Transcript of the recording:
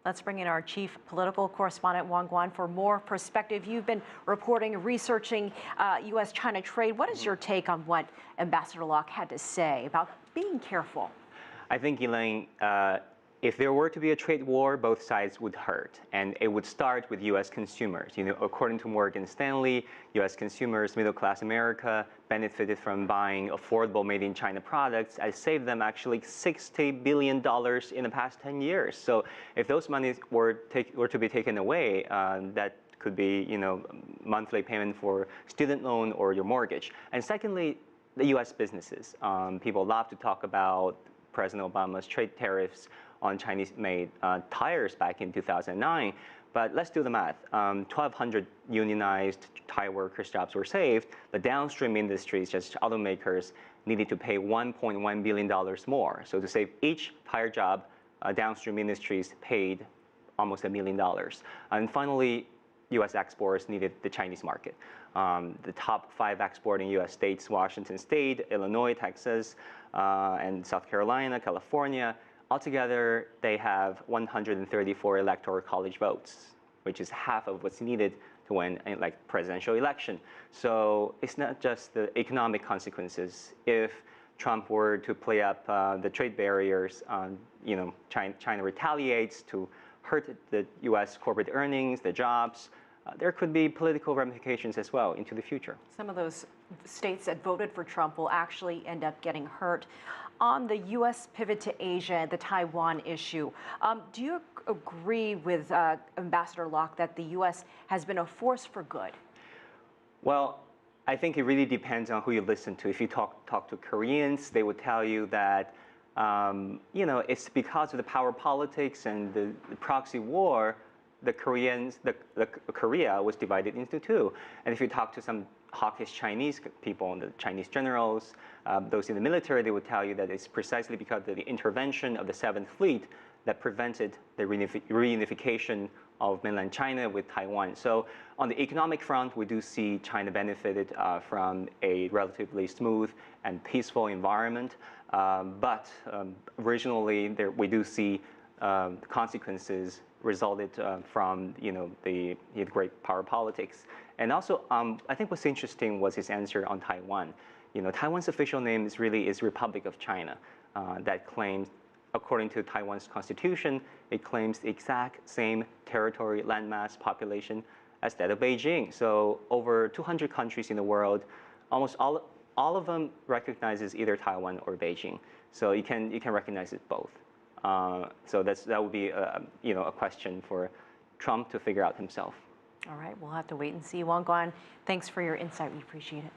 Let's bring in our chief political correspondent, Guan, for more perspective. You've been reporting, researching U.S.-China trade. What is your take on what Ambassador Locke had to say about being careful? I think, Elaine, if there were to be a trade war, both sides would hurt, and it would start with U.S. consumers. According to Morgan Stanley, U.S. consumers, middle-class America, benefited from buying affordable made-in-China products. It saved them actually $60 billion in the past 10 years. So if those monies were to be taken away, that could be, monthly payment for student loan or your mortgage. And secondly, the U.S. businesses. People love to talk about President Obama's trade tariffs on Chinese-made tires back in 2009. But let's do the math. 1,200 unionized tire workers' jobs were saved. The downstream industries, just automakers, needed to pay $1.1 billion more. So to save each tire job, downstream industries paid almost $1 million. And finally, U.S. exporters needed the Chinese market. The top 5 exporting U.S. states, Washington State, Illinois, Texas, and South Carolina, California, altogether, they have 134 electoral college votes, which is half of what's needed to win a presidential election. So it's not just the economic consequences. If Trump were to play up the trade barriers, China retaliates to hurt the U.S. corporate earnings, the jobs. There could be political ramifications as well into the future. Some of those states that voted for Trump will actually end up getting hurt. On the U.S. pivot to Asia, the Taiwan issue, do you agree with Ambassador Locke that the U.S. has been a force for good? Well, I think it really depends on who you listen to. If you talk to Koreans, they would tell you that it's because of the power politics and the proxy war, Korea was divided into two. And if you talk to some hawkish Chinese people, the Chinese generals, those in the military, they would tell you that it's precisely because of the intervention of the 7th Fleet that prevented the reunification of mainland China with Taiwan. So on the economic front, we do see China benefited from a relatively smooth and peaceful environment. But regionally, we do see consequences resulted from the great power politics. And also, I think what's interesting was his answer on Taiwan. Taiwan's official name is Republic of China. That claims, according to Taiwan's constitution, it claims the exact same territory, landmass, population as that of Beijing. So over 200 countries in the world, almost all of them recognizes either Taiwan or Beijing. So you can recognize it both. So that would be a question for Trump to figure out himself. All right, we'll have to wait and see. Wang, Guan, thanks for your insight. We appreciate it.